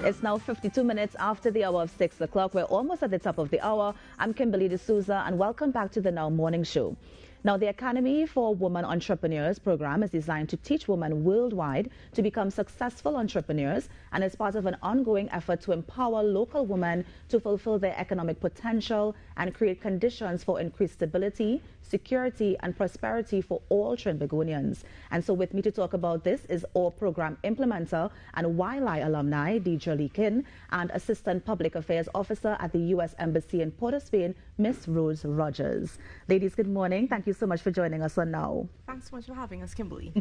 It's now 52 minutes after the hour of 6 o'clock. We're almost at the top of the hour. I'm Kimberly D'Souza, and welcome back to the Now Morning Show. Now, the Academy for Women Entrepreneurs program is designed to teach women worldwide to become successful entrepreneurs, and is part of an ongoing effort to empower local women to fulfill their economic potential and create conditions for increased stability, security, and prosperity for all Trinbagonians. And so with me to talk about this is our program implementer and YLI alumni, Deidre Leakin, and Assistant Public Affairs Officer at the U.S. Embassy in Port of Spain, Miss Rose Rogers. Ladies, good morning. Thank you so much for joining us on Now. Thanks so much for having us, Kimberly.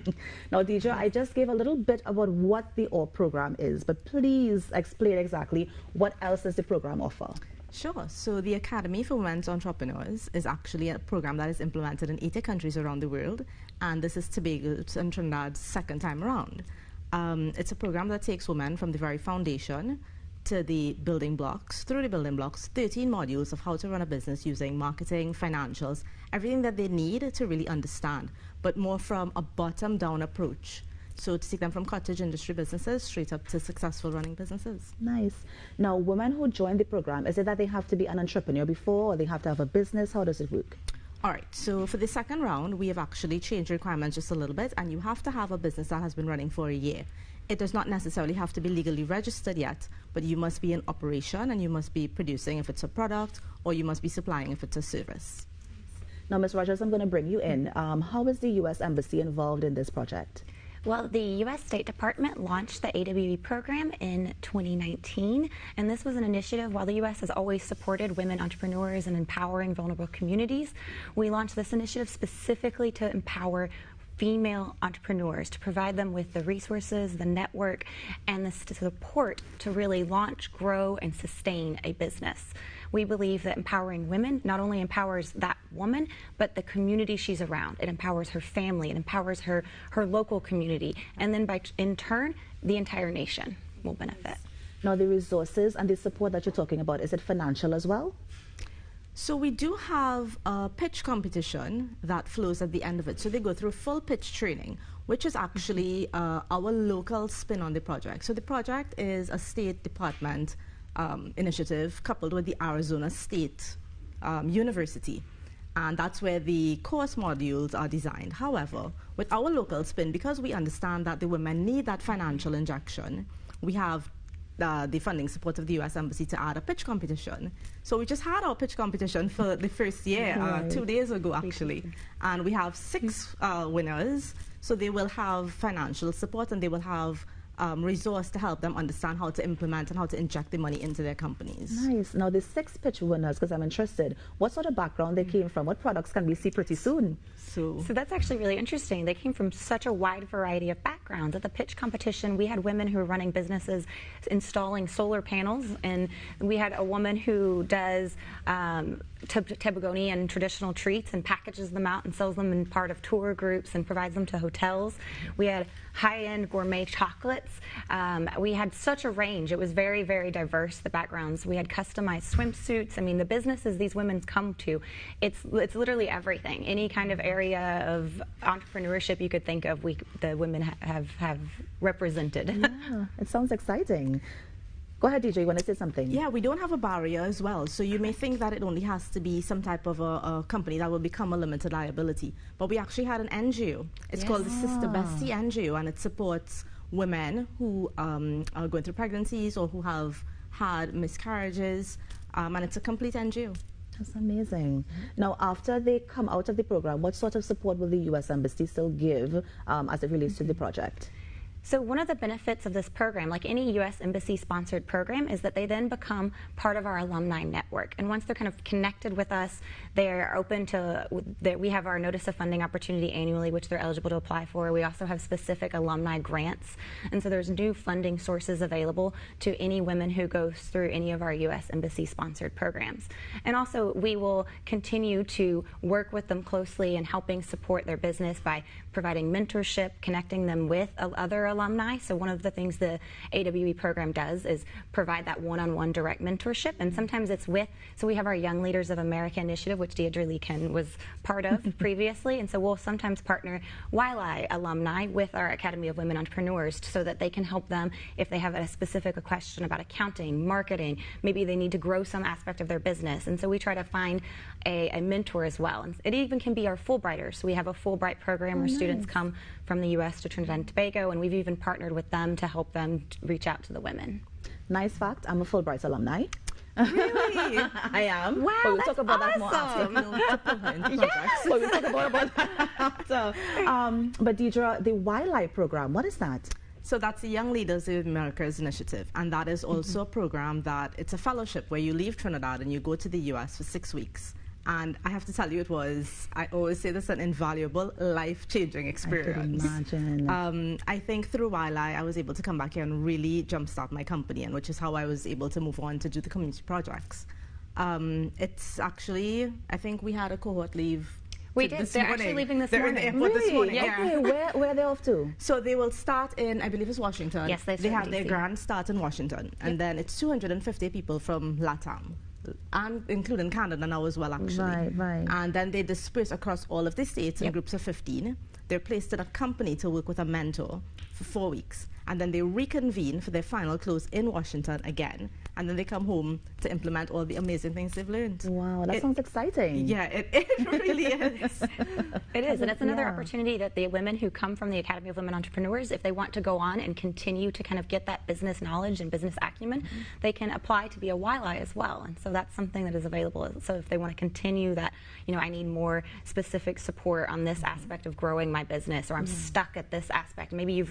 Now, Deidre, I just gave a little bit about what the OR program is, but please explain exactly what else does the program offer? Sure. So the Academy for Women's Entrepreneurs is actually a program that is implemented in 80 countries around the world, and this is Tobago and Trinidad's second time around. It's a program that takes women from the very foundation to the building blocks, through the building blocks, 13 modules of how to run a business using marketing, financials, everything that they need to really understand, but more from a bottom-down approach. So to take them from cottage industry businesses straight up to successful running businesses. Nice. Now, women who join the program, is it that they have to be an entrepreneur before, or they have to have a business? How does it work? All right, so for the second round, we have actually changed requirements just a little bit, and you have to have a business that has been running for a year. It does not necessarily have to be legally registered yet, but you must be in operation and you must be producing if it's a product, or you must be supplying if it's a service. Now, Ms. Rogers, I'm going to bring you in. How is the U.S. Embassy involved in this project? Well, the U.S. State Department launched the AWE program in 2019, and this was an initiative. While the U.S. has always supported women entrepreneurs and empowering vulnerable communities, we launched this initiative specifically to empower female entrepreneurs, to provide them with the resources, the network, and the support to really launch, grow, and sustain a business. We believe that empowering women not only empowers that woman, but the community she's around. It empowers her family, it empowers her local community, and then in turn, the entire nation will benefit. Now, the resources and the support that you're talking about, is it financial as well? So we do have a pitch competition that flows at the end of it. So they go through full pitch training, which is actually our local spin on the project. So the project is a State Department initiative coupled with the Arizona State University. And that's where the course modules are designed. However, with our local spin, because we understand that the women need that financial injection, we have the funding support of the U.S. Embassy to add a pitch competition. So we just had our pitch competition for the first year, 2 days ago actually. And we have 6 winners, so they will have financial support and they will have resource to help them understand how to implement and how to inject the money into their companies. Nice. Now, the 6 pitch winners, because I'm interested, what sort of background they came from? What products can we see pretty soon? So that's actually really interesting. They came from such a wide variety of backgrounds. At the pitch competition, we had women who were running businesses installing solar panels, and we had a woman who does Tobagonian traditional treats and packages them out and sells them in part of tour groups and provides them to hotels. We had high-end gourmet chocolates. We had such a range. It was very, very diverse, the backgrounds. We had customized swimsuits. I mean, the businesses these women come to, it's literally everything. Any kind of area of entrepreneurship you could think of, the women have represented. Yeah, it sounds exciting. Go ahead, DJ, you want to say something? Yeah, we don't have a barrier as well. So you may think that it only has to be some type of a company that will become a limited liability. But we actually had an NGO. It's called the Sister Bestie NGO, and it supports women who are going through pregnancies or who have had miscarriages, and it's a complete NGO. That's amazing. Now, after they come out of the program, what sort of support will the U.S. Embassy still give as it relates to the project? So one of the benefits of this program, like any U.S. Embassy-sponsored program, is that they then become part of our alumni network. And once they're kind of connected with us, they're open to, we have our Notice of Funding Opportunity annually, which they're eligible to apply for. We also have specific alumni grants. And so there's new funding sources available to any women who goes through any of our U.S. Embassy-sponsored programs. And also, we will continue to work with them closely in helping support their business by providing mentorship, connecting them with other alumni. So one of the things the AWE program does is provide that one-on-one direct mentorship, and sometimes it's with, so we have our Young Leaders of America initiative, which Deidre Leakin was part of previously, and so we'll sometimes partner YLI alumni with our Academy of Women Entrepreneurs so that they can help them if they have a specific question about accounting, marketing, maybe they need to grow some aspect of their business, and so we try to find a mentor as well. And it even can be our Fulbrighters. So we have a Fulbright program where students come from the U.S. to Trinidad and Tobago, and we've even partnered with them to help them reach out to the women. Nice fact, I'm a Fulbright alumni. Really? I am. Wow, but we'll that's talk about awesome. that more after. Yes, but we'll talk about that after. But Deidre, the YLI program, what is that? So that's the Young Leaders of America's initiative, and that is also a program that it's a fellowship where you leave Trinidad and you go to the U.S. for 6 weeks. And I have to tell you, it was, I always say this, an invaluable, life-changing experience. I could imagine. I think through YLI, I was able to come back here and really jumpstart my company, and which is how I was able to move on to do the community projects. It's actually, I think we had a cohort leave. We did. They're actually leaving this morning. morning. They're in the airport this morning. Yeah. Okay, where are they off to? So they will start in, I believe it's Washington. Yes, they have in their DC. grand start in Washington, and then it's 250 people from LATAM, and including Canada now as well, actually. Right. And then they disperse across all of the states in groups of 15. They're placed in a company to work with a mentor for 4 weeks, and then they reconvene for their final close in Washington again, and then they come home to implement all the amazing things they've learned. Wow, that sounds exciting. Yeah, it really is. It is, and it's another opportunity that the women who come from the Academy of Women Entrepreneurs, if they want to go on and continue to kind of get that business knowledge and business acumen, they can apply to be a YLI as well. And so that's something that is available. So if they want to continue that, you know, I need more specific support on this aspect of growing my business, or I'm stuck at this aspect. Maybe you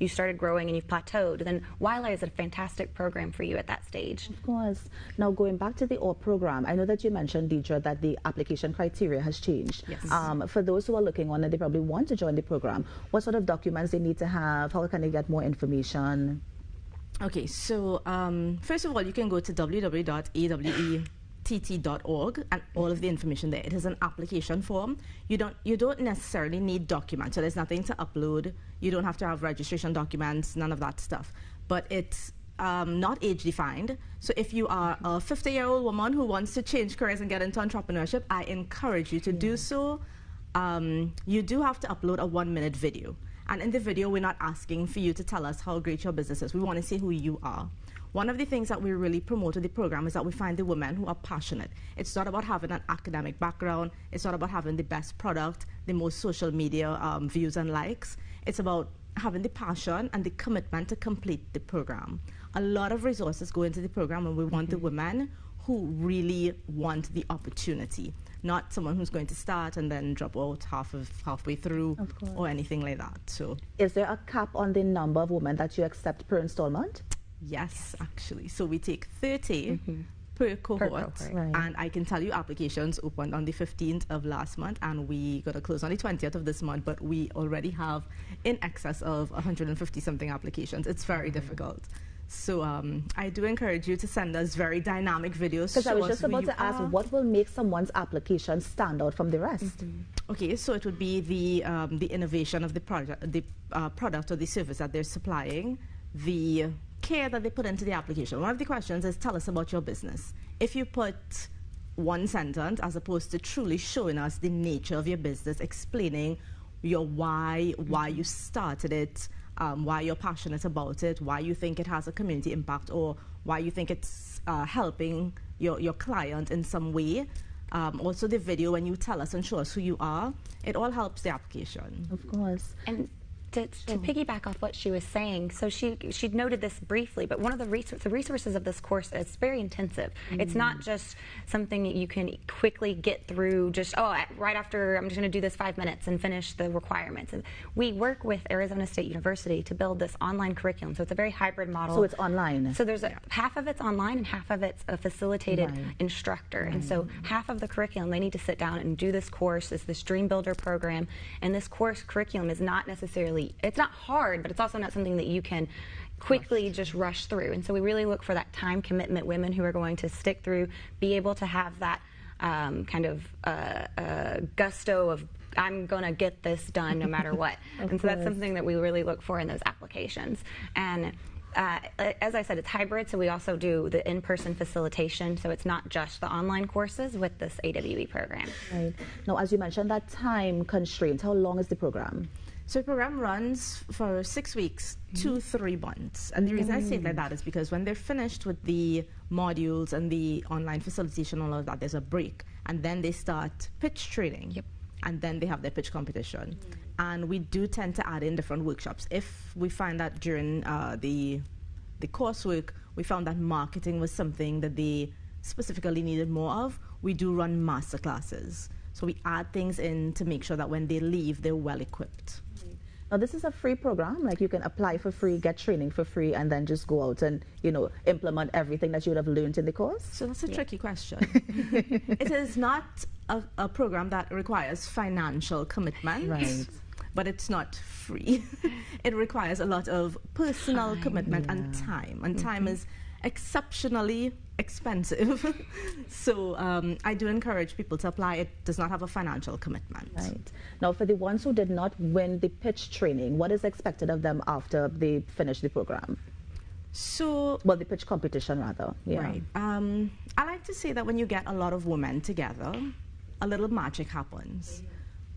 started growing and you've plateaued, then YLI is a fantastic program for you at that stage. Of course. Now, going back to the ORP program, I know that you mentioned, Deidre, that the application criteria has changed. Yes. For those who are looking on and they probably want to join the program, what sort of documents they need to have? How can they get more information? Okay, so first of all, you can go to www.awett.org and all of the information there. It is an application form. You don't necessarily need documents, so there's nothing to upload. You don't have to have registration documents, none of that stuff. But it's not age defined. So if you are a 50-year-old woman who wants to change careers and get into entrepreneurship, I encourage you to do so. You do have to upload a 1-minute video. And in the video, we're not asking for you to tell us how great your business is. We want to see who you are. One of the things that we really promote with the program is that we find the women who are passionate. It's not about having an academic background. It's not about having the best product, the most social media views and likes. It's about having the passion and the commitment to complete the program. A lot of resources go into the program, and we want the women who really want the opportunity, not someone who's going to start and then drop out halfway through or anything like that. So, is there a cap on the number of women that you accept per installment? Yes, actually. So we take 30 per cohort. Right. And I can tell you applications opened on the 15th of last month, and we got to close on the 20th of this month, but we already have in excess of 150-something applications. It's very difficult. So I do encourage you to send us very dynamic videos. Because I was just about to ask, what will make someone's application stand out from the rest? Okay, so it would be the innovation of the product or the service that they're supplying, the care that they put into the application. One of the questions is, tell us about your business. If you put one sentence as opposed to truly showing us the nature of your business, explaining your why you started it, why you're passionate about it, why you think it has a community impact, or why you think it's helping your client in some way. Also the video, when you tell us and show us who you are, it all helps the application. Of course. And to piggyback off what she was saying, so she noted this briefly, but one of the resources of this course is very intensive. It's not just something that you can quickly get through just, right after I'm just going to do this 5 minutes and finish the requirements. And we work with Arizona State University to build this online curriculum, so it's a very hybrid model. So it's online? So there's half of it's online and half of it's a facilitated instructor. And so half of the curriculum, they need to sit down and do this course, this Dream Builder program, and this course curriculum is not necessarily, it's not hard, but it's also not something that you can quickly just rush through. And so we really look for that time commitment, women who are going to stick through, be able to have that kind of gusto of I'm going to get this done no matter what. And so that's something that we really look for in those applications. And as I said, it's hybrid, so we also do the in-person facilitation, so it's not just the online courses with this AWE program. Right. Now, as you mentioned, that time constraint, how long is the program? So the program runs for 6 weeks to 3 months. And the reason I say it like that is because when they're finished with the modules and the online facilitation and all of that, there's a break. And then they start pitch training. Yep. And then they have their pitch competition. And we do tend to add in different workshops. If we find that during the coursework, we found that marketing was something that they specifically needed more of, we do run master classes. So we add things in to make sure that when they leave, they're well equipped. Now, this is a free program. Like, you can apply for free, get training for free, and then just go out and, you know, implement everything that you would have learned in the course? So that's a tricky question. It is not a program that requires financial commitment. Right. But it's not free. It requires a lot of personal commitment and time. And time is exceptionally expensive. So I do encourage people to apply. It does not have a financial commitment. Right. Now, for the ones who did not win the pitch training, what is expected of them after they finish the program? So, well, the pitch competition, rather. Yeah. Right. I like to say that when you get a lot of women together, a little magic happens.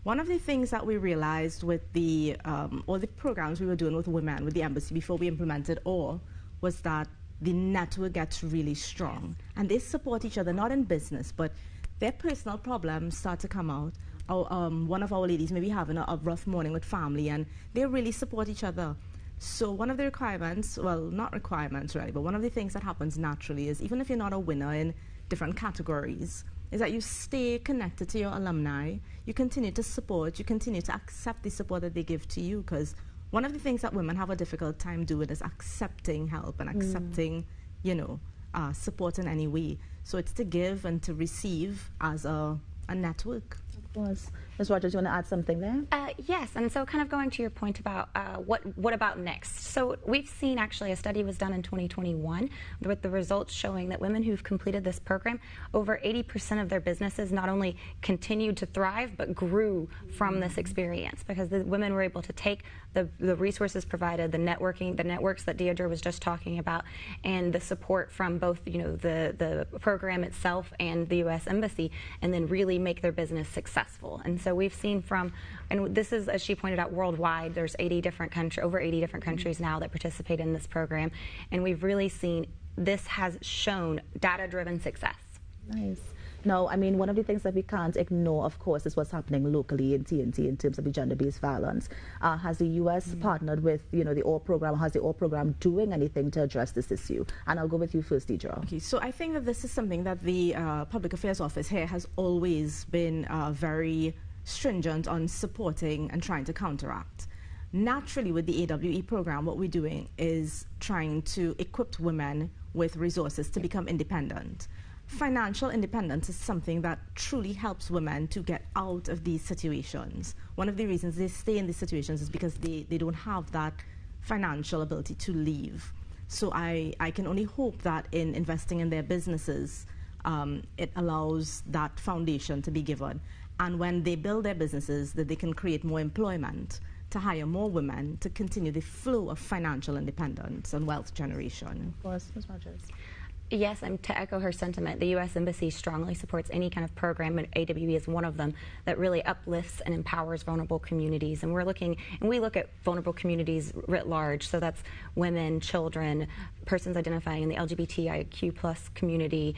One of the things that we realized with the all the programs we were doing with women, with the embassy before we implemented all, was that the network gets really strong. And they support each other, not in business, but their personal problems start to come out. One of our ladies may be having a rough morning with family, and they really support each other. So one of the requirements, well, not requirements really, but one of the things that happens naturally is, even if you're not a winner in different categories, is that you stay connected to your alumni, you continue to support, you continue to accept the support that they give to you, because one of the things that women have a difficult time doing is accepting help and accepting, you know, support in any way. So it's to give and to receive as a network. Of course. Ms. Rogers, you want to add something there? Yes, and so kind of going to your point about what about next. So we've seen, actually, a study was done in 2021 with the results showing that women who've completed this program, over 80% of their businesses not only continued to thrive, but grew from this experience, because the women were able to take the resources provided, the networks that Deidre was just talking about, and the support from both, you know, the program itself and the U.S. Embassy, and then really make their business successful. And so we've seen from, and this is, as she pointed out, worldwide, there's over 80 different countries now that participate in this program, and we've really seen this has shown data-driven success. Nice. No, I mean, one of the things that we can't ignore, of course, is what's happening locally in TNT in terms of the gender-based violence. Has the U.S. partnered with, you know, the OR program? Has the OR program doing anything to address this issue? And I'll go with you first, Deidre. Okay, so I think that this is something that the Public Affairs Office here has always been very stringent on supporting and trying to counteract. Naturally, with the AWE program, what we're doing is trying to equip women with resources to become independent. Financial independence is something that truly helps women to get out of these situations. One of the reasons they stay in these situations is because they don't have that financial ability to leave. So I can only hope that in investing in their businesses, it allows that foundation to be given. And when they build their businesses, that they can create more employment, to hire more women, to continue the flow of financial independence and wealth generation. Of course, Ms. Rogers. Yes, and to echo her sentiment, the U.S. Embassy strongly supports any kind of program, and AWE is one of them, that really uplifts and empowers vulnerable communities. And we look at vulnerable communities writ large, so that's women, children, persons identifying in the LGBTIQ+ community,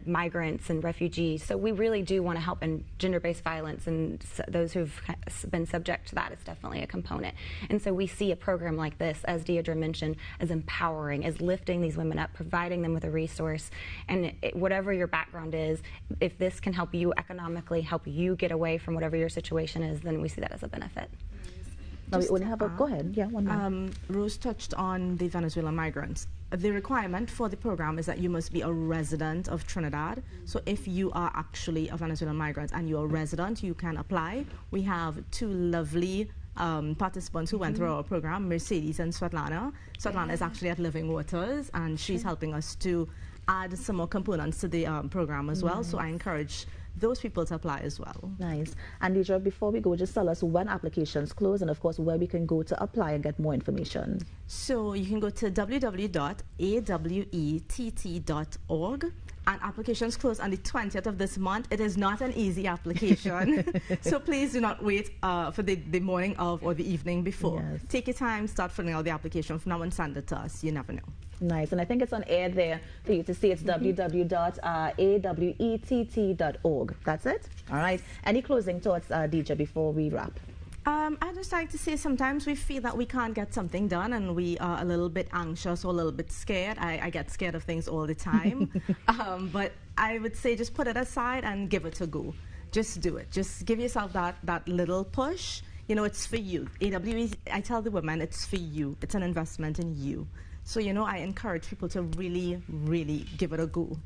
migrants and refugees. So we really do want to help in gender-based violence, and those who've been subject to that is definitely a component. And so we see a program like this, as Deidre mentioned, as empowering, as lifting these women up, providing them with a resource. And whatever your background is, if this can help you economically, help you get away from whatever your situation is, then we see that as a benefit. Now, we only have a, go ahead, yeah, one more. Rose touched on the Venezuelan migrants. The requirement for the program is that you must be a resident of Trinidad. So if you are actually a Venezuelan migrant and you're a resident, you can apply. We have two lovely participants who went through our program, Mercedes and Svetlana. Svetlana is actually at Living Waters, and she's helping us to add some more components to the program as well. So I encourage those people to apply as well. Nice. And Deidre, before we go, just tell us when applications close and, of course, where we can go to apply and get more information. So you can go to www.awett.org. And applications close on the 20th of this month. It is not an easy application, so please do not wait for the morning of or the evening before. Yes. Take your time, start filling out the application from now and send it to us. You never know. Nice. And I think it's on air there for you to see. It's www.awett.org. That's it? All right. Any closing thoughts, Deidre, before we wrap? I'd just like to say sometimes we feel that we can't get something done and we are a little bit anxious or a little bit scared. I get scared of things all the time. But I would say just put it aside and give it a go. Just do it. Just give yourself that little push. You know, it's for you. AWE, I tell the women, it's for you. It's an investment in you. So, you know, I encourage people to really, really give it a go.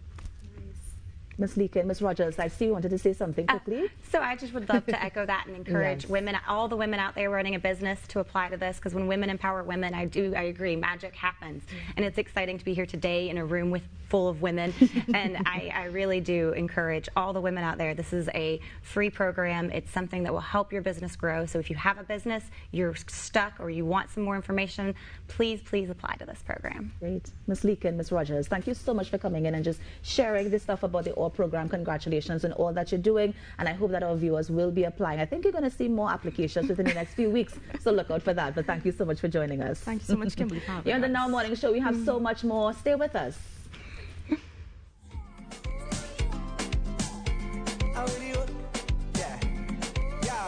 Ms. Leakin, Ms. Rogers, I see you wanted to say something quickly. So I just would love to echo that and encourage women, all the women out there running a business to apply to this, because when women empower women, I agree, magic happens. And it's exciting to be here today in a room full of women. And I really do encourage all the women out there. This is a free program. It's something that will help your business grow. So if you have a business, you're stuck, or you want some more information, please, please apply to this program. Great. Ms. Leakin, Ms. Rogers, thank you so much for coming in and just sharing this stuff about the program. Congratulations on all that you're doing, and I hope that our viewers will be applying. I think you're going to see more applications within the next few weeks, so look out for that. But thank you so much for joining us. Thank you so much, Kimberly. Here on the Now Morning Show, we have so much more. Stay with us.